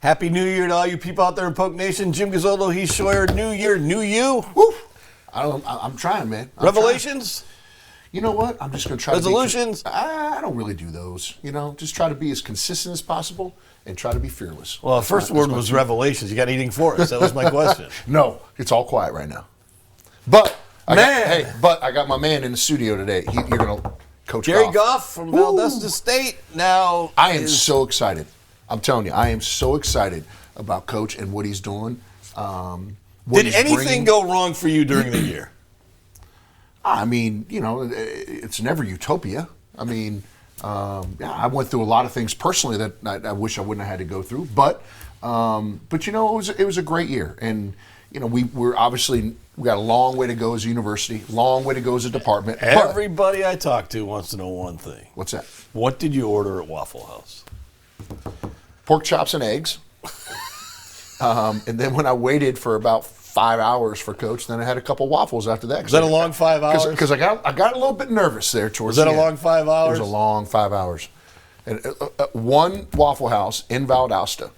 Happy New Year to all you people out there in Polk Nation. Jim Gazzolo, Heath Schroyer. New Year, new you. Woo! I'm trying, man. Revelations? You know what? I'm just going to try Resolutions? I don't really do those. Just try to be as consistent as possible and try to be fearless. Well, the first word was revelations. You got anything for us? That was my question. No, it's all quiet right now. But I got my man in the studio today. You're going to coach Gary Goff from Valdosta State. Now, I am so excited. I'm telling you, I am so excited about Coach and what he's doing. Did anything go wrong for you during the year? I mean, it's never utopia. I mean, I went through a lot of things personally that I wish I wouldn't have had to go through. But it was a great year, and we're obviously we got a long way to go as a university, long way to go as a department. Everybody I talk to wants to know one thing. What's that? What did you order at Waffle House? Pork chops and eggs. And then when I waited for about 5 hours for Coach, then I had a couple waffles after that. Was that a long 5 hours? Because I got a little bit nervous there towards the end. Was that a long 5 hours? It was a long 5 hours. And one Waffle House in Valdosta.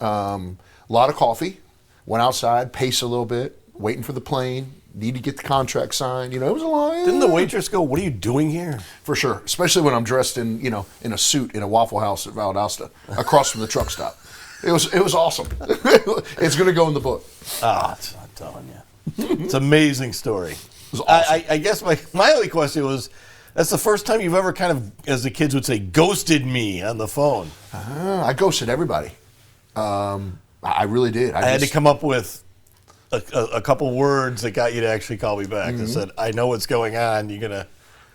A lot of coffee. Went outside, paced a little bit, waiting for the plane. Need to get the contract signed. It was a long. Didn't the waitress go, "What are you doing here?" For sure, especially when I'm dressed in in a suit in a Waffle House at Valdosta, across from the truck stop. It was awesome. It's going to go in the book. I'm telling you, it's an amazing story. It was awesome. I guess my only question was, that's the first time you've ever kind of, as the kids would say, ghosted me on the phone. I ghosted everybody. I really did. I had to come up with a couple words that got you to actually call me back. I said, I know what's going on. You're going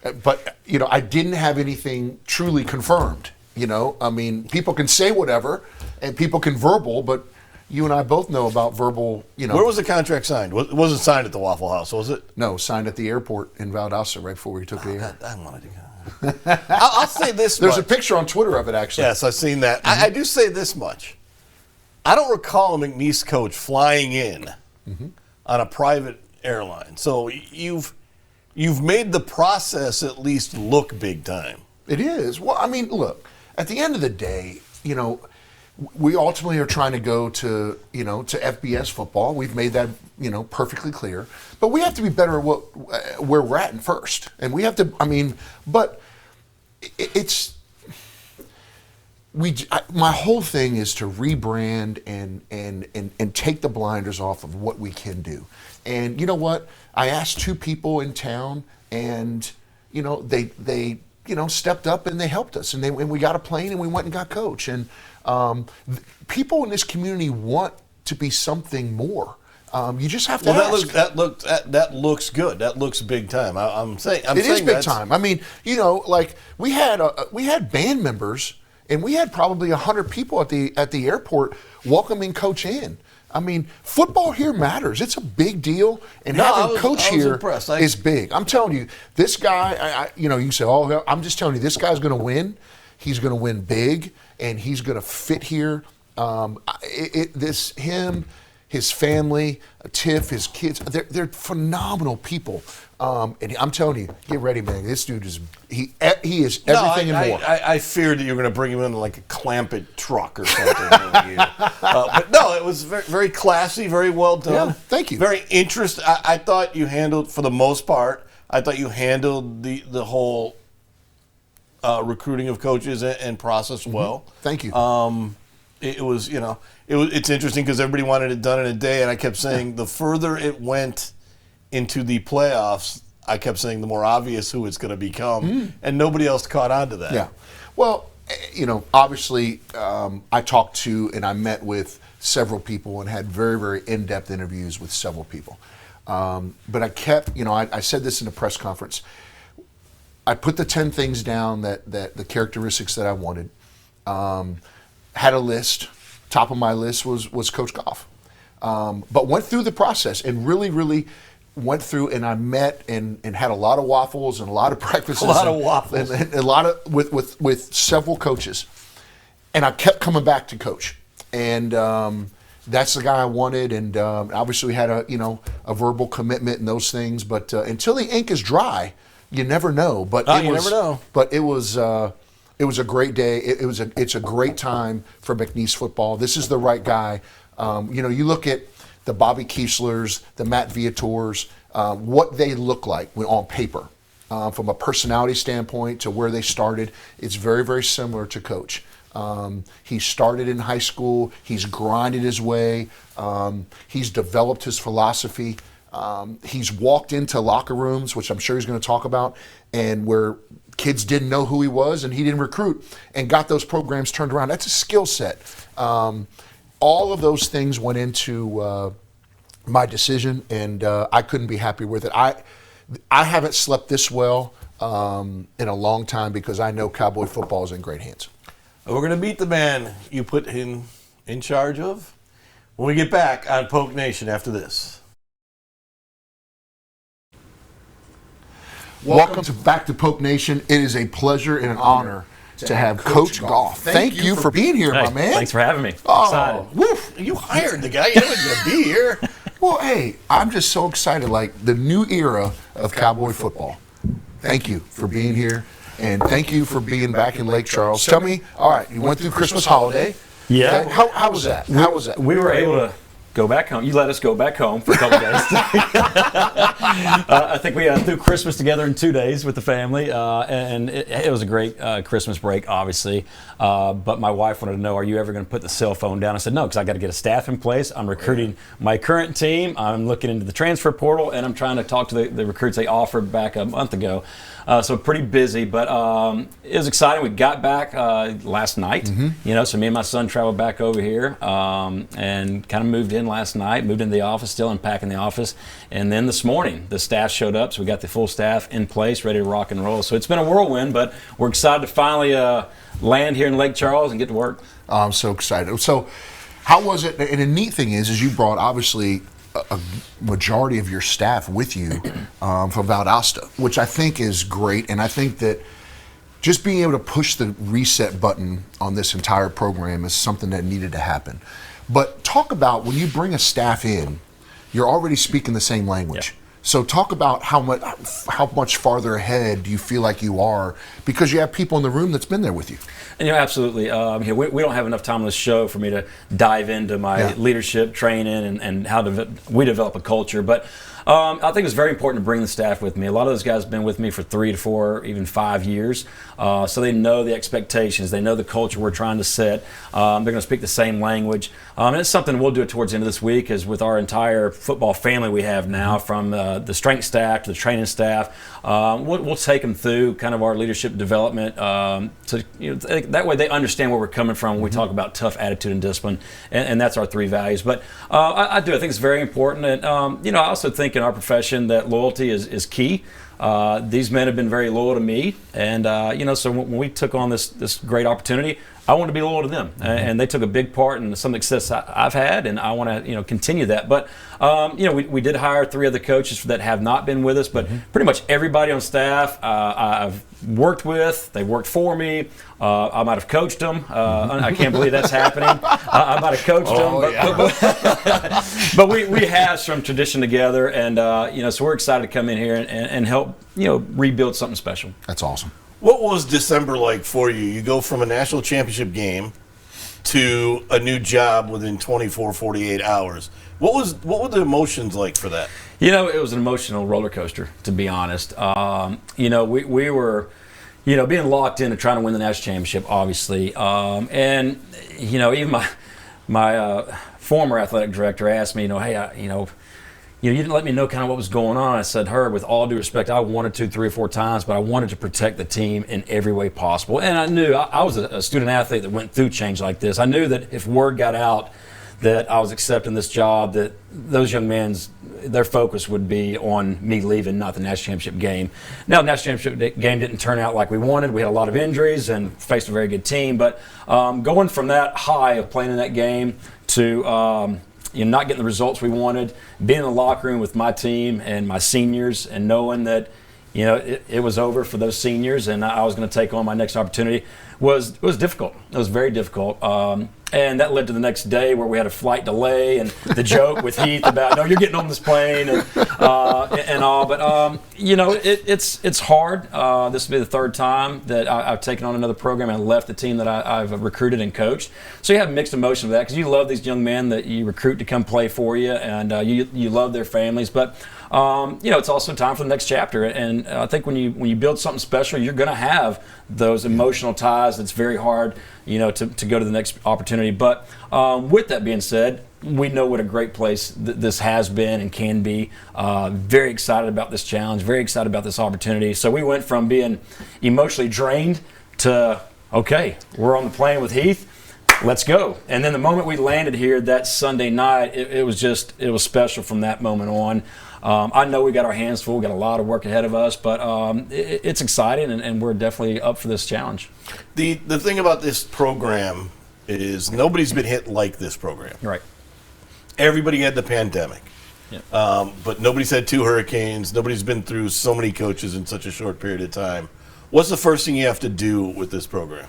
to. But, I didn't have anything truly confirmed. I mean, people can say whatever and people can verbal, but you and I both know about verbal, Where was the contract signed? It wasn't signed at the Waffle House, was it? No, signed at the airport in Valdosta right before we took the air. I wanted to go. I'll say this There's much. a picture on Twitter of it, actually. Yes, I've seen that. I do say this much. I don't recall a McNeese coach flying in on a private airline. So you've made the process at least look big time. It is. Well, I mean, look, at the end of the day, we ultimately are trying to go to FBS football. We've made that, perfectly clear. But we have to be better at where we're at first. And we have to, but it's my whole thing is to rebrand and take the blinders off of what we can do. And you know what? I asked two people in town, and they stepped up and they helped us, and we got a plane and we went and got Coach. And people in this community want to be something more. You just have to ask. That looks good. That looks big time. I'm saying it is big time. I mean, like we had band members. And we had probably 100 people at the airport welcoming Coach in. I mean, football here matters. It's a big deal, and having Coach here is big. I'm telling you, this guy. You can say, "Oh, I'm just telling you, this guy's going to win. He's going to win big, and he's going to fit here." His family, Tiff, his kids, they're phenomenal people. And I'm telling you, get ready, man. This dude is he is everything and more. I feared that you were going to bring him in like a Clampett truck or something. But no, it was very, very classy, very well done. Yeah, thank you. Very interesting. I thought you handled, for the most part, the whole recruiting of coaches and process well. Thank you. It's interesting because everybody wanted it done in a day, and I kept saying the further it went into the playoffs, I kept saying the more obvious who it's going to become, and nobody else caught on to that. Yeah. Well, obviously, I talked to and I met with several people and had very, very in-depth interviews with several people. But I kept, I said this in a press conference. I put the 10 things down that the characteristics that I wanted. Had a list. Top of my list was Coach Goff. But went through the process and really, really went through, and I met and had a lot of waffles and a lot of breakfasts. A lot of waffles. And a lot of with several coaches. And I kept coming back to Coach. And that's the guy I wanted. And obviously we had a verbal commitment and those things. But until the ink is dry, you never know. But you never know. But it was It was a great day. It's a great time for McNeese football. This is the right guy. You look at the Bobby Kieslers, the Matt Viators, what they look like on paper. From a personality standpoint to where they started, it's very, very similar to Coach. He started in high school. He's grinded his way. He's developed his philosophy. He's walked into locker rooms, which I'm sure he's going to talk about, and where kids didn't know who he was and he didn't recruit and got those programs turned around. That's a skill set. All of those things went into my decision, and I couldn't be happier with it. I haven't slept this well in a long time because I know Cowboy football is in great hands. We're going to meet the man you put in charge of when we get back on Polk Nation after this. Welcome back to Polk Nation. It is a pleasure and an honor to have Coach Goff. Thank you for being here, my man. Thanks for having me. Oh, woof. You hired the guy. You wasn't going to be here. Well, hey, I'm just so excited. Like the new era of Cowboy football. Thank you for being here. And thank you for being back in Lake Charles. Tell me, all right, you went through Christmas holiday. Yeah. Okay, how was that? How was that? We were able to go back home. You let us go back home for a couple days. I think we threw Christmas together in 2 days with the family, and it was a great Christmas break, obviously. But my wife wanted to know, are you ever going to put the cell phone down? I said, no, because I got to get a staff in place. I'm recruiting my current team. I'm looking into the transfer portal, and I'm trying to talk to the recruits they offered back a month ago. So pretty busy, but it was exciting. We got back last night, so me and my son traveled back over here and kind of moved in last night, moved into the office, still unpacking the office. And then this morning, the staff showed up, so we got the full staff in place, ready to rock and roll. So it's been a whirlwind, but we're excited to finally land here in Lake Charles and get to work. I'm so excited. So how was it? And the neat thing is you brought, obviously, a majority of your staff with you from Valdosta, which I think is great. And I think that just being able to push the reset button on this entire program is something that needed to happen. But talk about when you bring a staff in, you're already speaking the same language. Yeah. So talk about how much farther ahead do you feel like you are because you have people in the room that's been there with you. And, absolutely. We don't have enough time on this show for me to dive into my leadership training and how we develop a culture. But I think it's very important to bring the staff with me. A lot of those guys have been with me for 3 to 4, even 5 years. So they know the expectations. They know the culture we're trying to set. They're going to speak the same language. And it's something we'll do it towards the end of this week is with our entire football family we have now, from the strength staff to the training staff. We'll take them through kind of our leadership development. That way they understand where we're coming from when we talk about tough attitude and discipline. And that's our 3 values. But I think it's very important. And, I also think in our profession that loyalty is key. These men have been very loyal to me, and so when we took on this great opportunity, I want to be loyal to them, and they took a big part in some success I've had, and I want to continue that. But we did hire 3 other coaches that have not been with us, but pretty much everybody on staff I've worked with. They worked for me. I might have coached them. I can't believe that's happening. I might have coached them, but we have some tradition together, and so we're excited to come in here and help rebuild something special. That's awesome. What was December like for you? You go from a national championship game to a new job within 24, 48 hours. What were the emotions like for that? It was an emotional roller coaster, to be honest. We were, being locked in and trying to win the national championship, obviously. And, even my former athletic director asked me, hey, you didn't let me know kind of what was going on. I said, Herb, with all due respect, I wanted to 3 or 4 times, but I wanted to protect the team in every way possible. And I knew I was a student athlete that went through change like this. I knew that if word got out that I was accepting this job, that those young men, their focus would be on me leaving, not the national championship game. Now, the national championship game didn't turn out like we wanted. We had a lot of injuries and faced a very good team. But going from that high of playing in that game to not getting the results we wanted, being in the locker room with my team and my seniors and knowing that, it was over for those seniors and I was going to take on my next opportunity was difficult. It was very difficult. And that led to the next day where we had a flight delay and the joke with Heath about, no, you're getting on this plane and all. But, it's hard. This will be the third time that I've taken on another program and left the team that I've recruited and coached. So you have mixed emotions with that because you love these young men that you recruit to come play for you, and you love their families. But it's also time for the next chapter. And I think when you build something special, you're going to have those emotional ties. That's very hard, to go to the next opportunity. But with that being said, we know what a great place this has been and can be. Very excited about this challenge. Very excited about this opportunity. So we went from being emotionally drained to, okay, we're on the plane with Heath. Let's go. And then the moment we landed here that Sunday night, it was special from that moment on. I know we got our hands full. We got a lot of work ahead of us, but it's exciting, and we're definitely up for this challenge. The thing about this program is nobody's been hit like this program. Right. Everybody had the pandemic. Yeah. But nobody's had 2 hurricanes. Nobody's been through so many coaches in such a short period of time. What's the first thing you have to do with this program?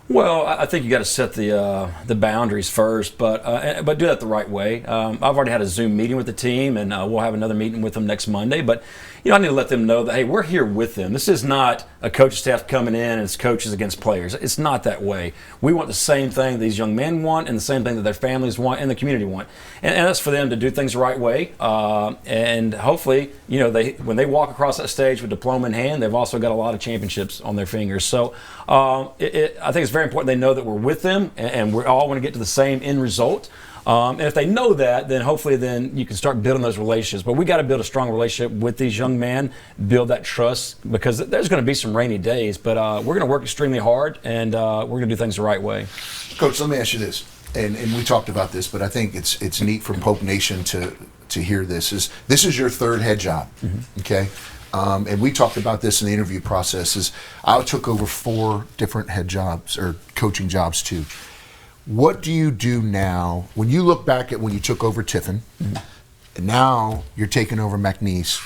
Well, I think you got to set the boundaries first, but do that the right way. I've already had a Zoom meeting with the team, and we'll have another meeting with them next Monday. But I need to let them know that, hey, we're here with them. This is not a coaching staff coming in and it's coaches against players. It's not that way. We want the same thing these young men want, and the same thing that their families want and the community want, and that's for them to do things the right way. And hopefully, when they walk across that stage with diploma in hand, they've also got a lot of championships on their fingers. So I think it's very important they know that we're with them, and we all want to get to the same end result. And if they know that, then hopefully then you can start building those relationships. But we got to build a strong relationship with these young men, build that trust, because there's going to be some rainy days. But we're going to work extremely hard, and we're going to do things the right way. Coach, let me ask you this, and we talked about this, but I think it's neat from Pope Nation to hear this. This is your third head job, okay? And we talked about this in the interview process. I took over 4 different head jobs or coaching jobs too. What do you do now when you look back at when you took over Tiffin, and now you're taking over McNeese?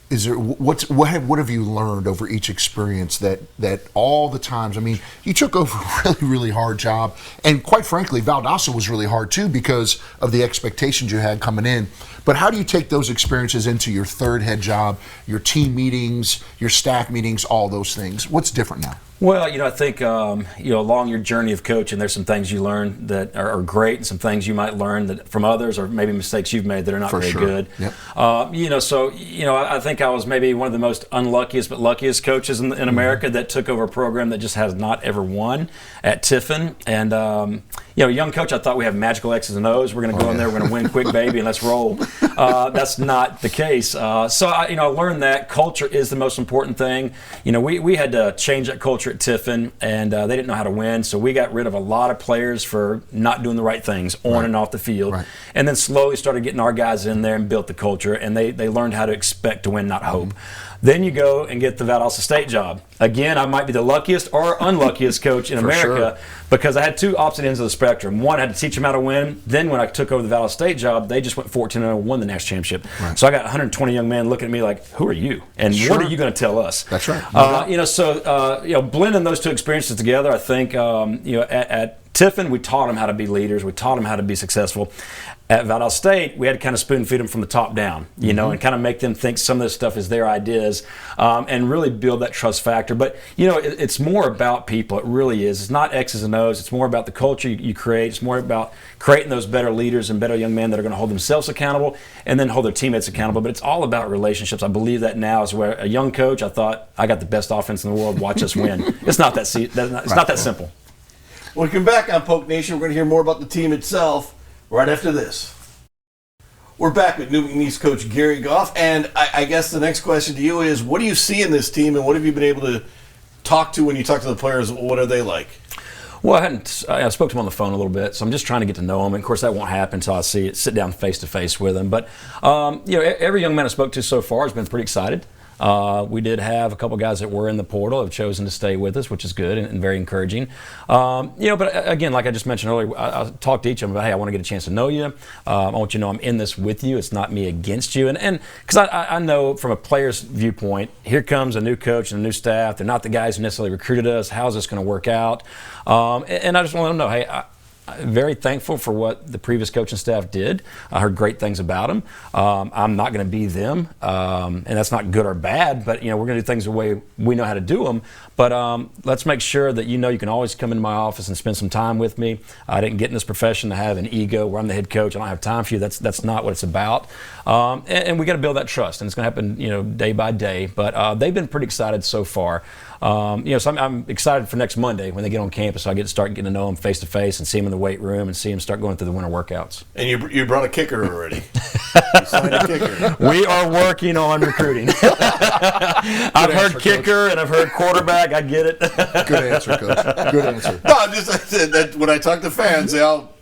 What have you learned over each experience that all the times? I mean, you took over a really, really hard job, and quite frankly, Valdosta was really hard too because of the expectations you had coming in. But how do you take those experiences into your third head job, your team meetings, your staff meetings, all those things? What's different now? Well, I think, along your journey of coaching, there's some things you learn that are great and some things you might learn that from others or maybe mistakes you've made that are not very good. Yep. I think I was maybe one of the most unluckiest but luckiest coaches in America that took over a program that just has not ever won at Tiffin. And, young coach, I thought we have magical X's and O's. We're going to go in there, we're going to win quick, baby, and let's roll. That's not the case. So I learned that culture is the most important thing. We had to change that culture at Tiffin, and they didn't know how to win, so we got rid of a lot of players for not doing the right things on and off the field, and then slowly started getting our guys in there and built the culture, and they learned how to expect to win, not hope. Then you go and get the Valdosta State job. Again, I might be the luckiest or unluckiest coach in America because I had 2 opposite ends of the spectrum. One, I had to teach them how to win. Then when I took over the Valdosta State job, they just went 14-0 and won the national championship. Right. So I got 120 young men looking at me like, who are you? And what are you going to tell us? That's right. Blending those 2 experiences together, I think, at Tiffin, we taught them how to be leaders. We taught them how to be successful. At Valdosta State, we had to kind of spoon feed them from the top down, and kind of make them think some of this stuff is their ideas, and really build that trust factor. But, it's more about people. It really is. It's not X's and O's. It's more about the culture you create. It's more about creating those better leaders and better young men that are going to hold themselves accountable and then hold their teammates accountable. But it's all about relationships. I believe that now is where a young coach, I thought, I got the best offense in the world. Watch us win. It's not that simple. When we come back on Poke Nation, we're going to hear more about the team itself right after this. We're back with new McNeese coach Gary Goff, and I guess the next question to you is, what do you see in this team, and what have you been able to talk to when you talk to the players? What are they like? Well, I spoke to him on the phone a little bit, so I'm just trying to get to know him. And of course, that won't happen until I sit down face to face with him. But every young man I spoke to so far has been pretty excited. We did have a couple guys that were in the portal have chosen to stay with us, which is good and very encouraging. But again, like I just mentioned earlier, I talked to each of them about, hey, I want to get a chance to know you. I want you to know I'm in this with you. It's not me against you. And because I know from a player's viewpoint, here comes a new coach and a new staff. They're not the guys who necessarily recruited us. How's this going to work out? And I just want to let them know, hey, I'm very thankful for what the previous coaching staff did. I heard great things about them. I'm not going to be them, and that's not good or bad, but we're going to do things the way we know how to do them. But let's make sure that you can always come into my office and spend some time with me. I didn't get in this profession to have an ego where I'm the head coach. I don't have time for you. That's not what it's about. And we got to build that trust, and it's going to happen day by day. But they've been pretty excited so far. So I'm excited for next Monday when they get on campus. So I get to start getting to know them face to face and see them in the weight room and see them start going through the winter workouts. And you brought a kicker already. You signed a kicker. We are working on recruiting. I've heard kicker and I've heard quarterback. I get it. Good answer, Coach. Good answer. No, I said that when I talk to fans, they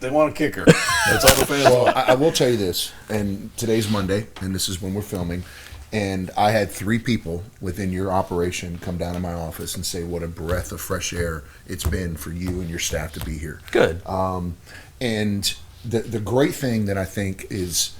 want a kicker. That's all the fans want. I will tell you this, and today's Monday, and this is when we're filming. And I had 3 people within your operation come down to my office and say what a breath of fresh air it's been for you and your staff to be here. Good. And the great thing that I think is,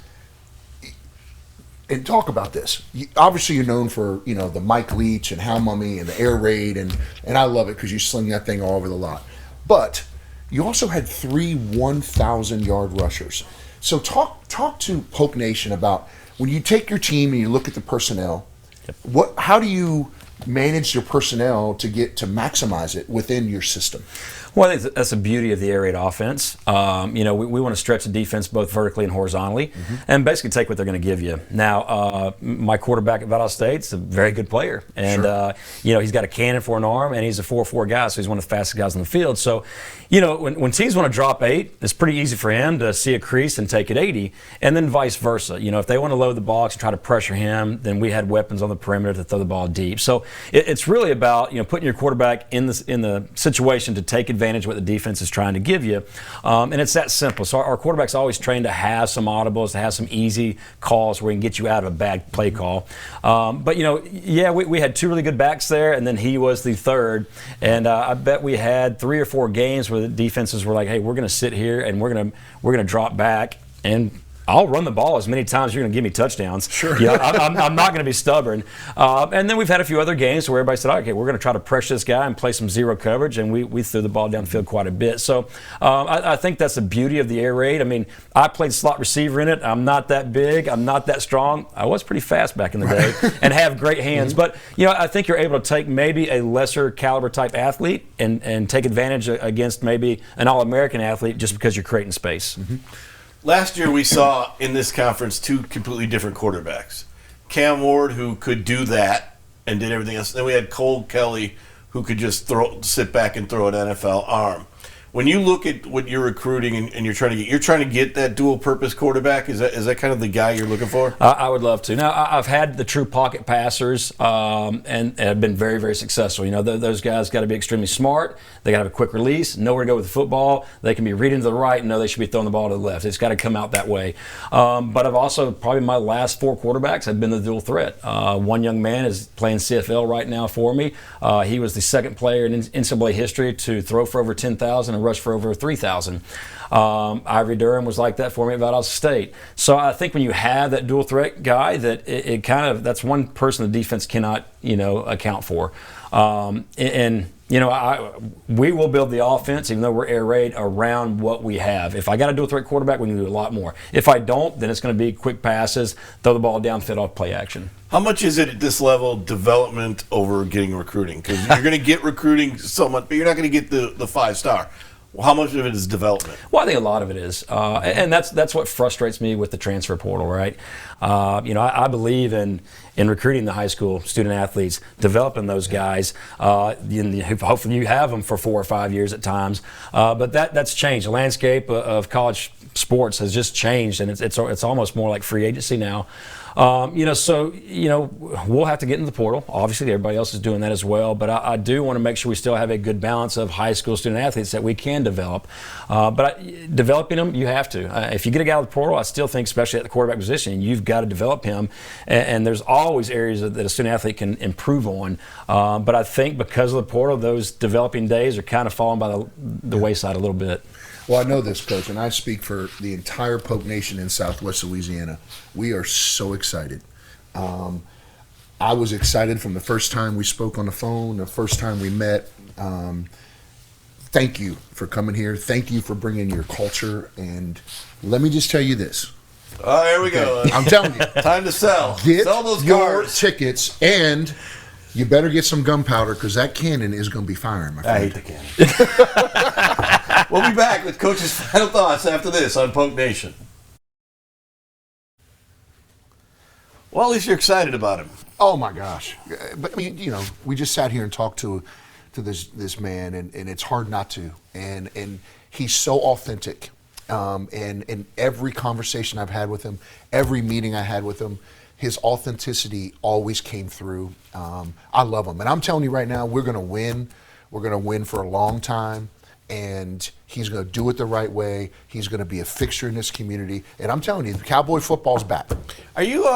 and talk about this. Obviously, you're known for the Mike Leach and Hal Mummy and the air raid, and I love it because you sling that thing all over the lot. But you also had 3 1,000-yard rushers. So talk to Polk Nation about, when you take your team and you look at the personnel, how do you manage your personnel to maximize it within your system? Well, I think that's the beauty of the air raid offense. We want to stretch the defense both vertically and horizontally, and basically take what they're going to give you. Now, my quarterback at Valdosta State's a very good player, and sure. He's got a cannon for an arm, and he's a 4.4 guy, so he's one of the fastest guys on the field. So, when teams want to drop 8, it's pretty easy for him to see a crease and take it 80, and then vice versa. If they want to load the box and try to pressure him, then we had weapons on the perimeter to throw the ball deep. So it's really about putting your quarterback in the situation to take advantage of what the defense is trying to give you, and it's that simple. So our quarterback's always trained to have some audibles, to have some easy calls where he can get you out of a bad play call. But we had 2 really good backs there, and then he was the third. And I bet we had 3 or 4 games where the defenses were like, "Hey, we're going to sit here and we're going to drop back and I'll run the ball as many times as you're going to give me touchdowns." Sure. I'm not going to be stubborn. And then we've had a few other games where everybody said, "Okay, we're going to try to pressure this guy and play some zero coverage," and we threw the ball downfield quite a bit. So I think that's the beauty of the air raid. I mean, I played slot receiver in it. I'm not that big. I'm not that strong. I was pretty fast back in the day and have great hands. But, I think you're able to take maybe a lesser caliber type athlete and take advantage against maybe an All-American athlete just because you're creating space. Mm-hmm. Last year we saw in this conference 2 completely different quarterbacks. Cam Ward, who could do that and did everything else. Then we had Cole Kelly, who could just sit back and throw an NFL arm. When you look at what you're recruiting and you're trying to get that dual purpose quarterback, is that kind of the guy you're looking for? I would love to. Now, I've had the true pocket passers and have been very, very successful. Those guys got to be extremely smart. They got to have a quick release, know where to go with the football. They can be reading to the right and know they should be throwing the ball to the left. It's got to come out that way. But I've also, probably my last 4 quarterbacks have been the dual threat. One young man is playing CFL right now for me. He was the second player in NCAA history to throw for over 10,000 and rush for over 3,000. Ivory Durham was like that for me at Valdosta State. So I think when you have that dual threat guy, that it kind of, that's one person the defense cannot account for. We will build the offense, even though we're air raid, around what we have. If I got a dual threat quarterback, we can do a lot more. If I don't, then it's going to be quick passes, throw the ball downfield off play action. How much is it at this level, development over getting recruiting? Because you're going to get recruiting so much, but you're not going to get the 5-star. Well, how much of it is development? Well, I think a lot of it is, and that's what frustrates me with the transfer portal, right? I believe in recruiting the high school student athletes, developing those guys. Hopefully, you have them for 4 or 5 years at times, but that's changed. The landscape of college sports has just changed, and it's almost more like free agency now. We'll have to get into the portal. Obviously, everybody else is doing that as well. But I do want to make sure we still have a good balance of high school student athletes that we can develop. Developing them, you have to. If you get a guy out of the portal, I still think, especially at the quarterback position, you've got to develop him. And there's always areas that a student athlete can improve on. But I think because of the portal, those developing days are kind of falling by the wayside a little bit. Well, I know this, Coach, and I speak for the entire Polk Nation in Southwest Louisiana. We are so excited. I was excited from the first time we spoke on the phone, the first time we met. Thank you for coming here. Thank you for bringing your culture. And let me just tell you this. Oh, here we go. I'm telling you. Time to sell. Sell those your cars. tickets, and you better get some gunpowder because that cannon is going to be firing, my friend. I hate the cannon. We'll be back with Coach's final thoughts after this on Polk Nation. Well, at least you're excited about him. Oh, my gosh. But, you know, we just sat here and talked to this man, and it's hard not to. And he's so authentic. And in every conversation I've had with him, every meeting I had with him, his authenticity always came through. I love him. And I'm telling you right now, we're going to win. We're going to win for a long time. And he's going to do it the right way. He's going to be a fixture in this community. And I'm telling you, Cowboy football's back. Are you,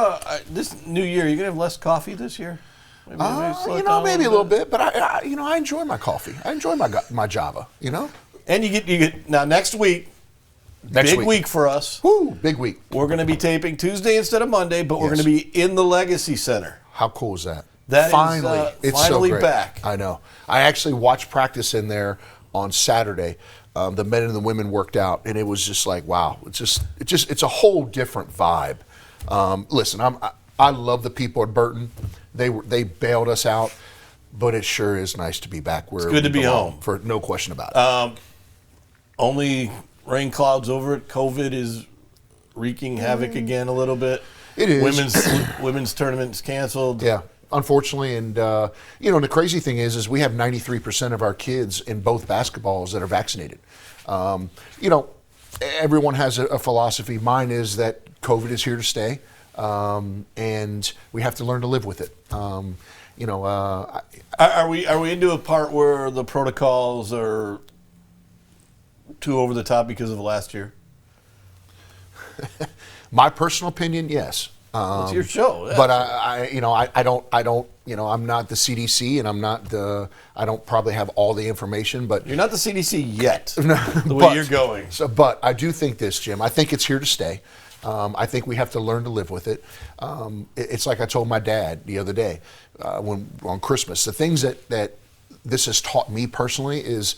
this new year, are you going to have less coffee this year? Maybe a little bit. But I enjoy my coffee. I enjoy my Java, you know? And you get now next week, big week for us. Woo, big week. We're going to be taping Tuesday instead of Monday, but we're going to be in the Legacy Center. How cool is that? That finally, it's finally so great. Back. I know. I actually watched practice in there on Saturday. The men and the women worked out, and it was just like, wow. It's a whole different vibe. Listen, I love the people at Burton. They bailed us out, but it sure is nice to be back where it's good to be home. For no question about it. Only rain clouds over it. COVID is wreaking havoc again a little bit. It is. Women's tournament's canceled. Yeah, unfortunately. And, the crazy thing is we have 93% of our kids in both basketballs that are vaccinated. Everyone has a philosophy. Mine is that COVID is here to stay, and we have to learn to live with it. Are we into a part where the protocols are too over the top because of last year? My personal opinion, yes. It's your show. But I don't, I'm not the CDC, and I don't probably have all the information, but you're not the CDC yet. The way you're going. But I do think this, Jim. I think it's here to stay. I think we have to learn to live with it. It's like I told my dad the other day on Christmas. The things that this has taught me personally is,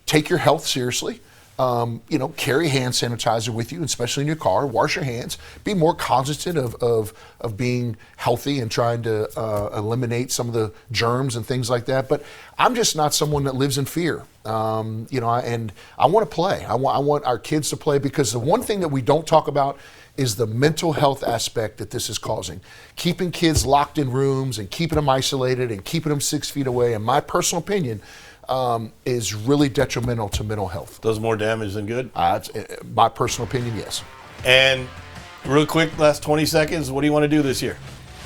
take your health seriously. Carry hand sanitizer with you, especially in your car. Wash your hands. Be more cognizant of being healthy and trying to eliminate some of the germs and things like that. But I'm just not someone that lives in fear. And I want to play. I want our kids to play, because the one thing that we don't talk about is the mental health aspect that this is causing. Keeping kids locked in rooms and keeping them isolated and keeping them 6 feet away, in my personal opinion, is really detrimental to mental health. Does more damage than good? My personal opinion, yes. And real quick, last 20 seconds, what do you want to do this year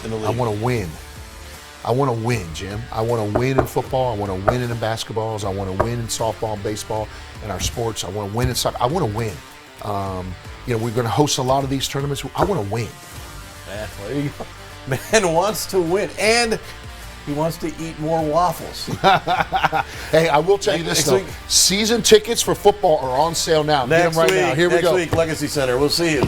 in the league? I want to win. I want to win, Jim. I want to win in football. I want to win in the basketballs. I want to win in softball and baseball and our sports. I want to win in soccer. I want to win. We're going to host a lot of these tournaments. I want to win. Man, there you go. Man wants to win. And he wants to eat more waffles. Hey, I will tell you this, though. Season tickets for football are on sale now. Get them right now. Here we go. Next week, Legacy Center. We'll see you.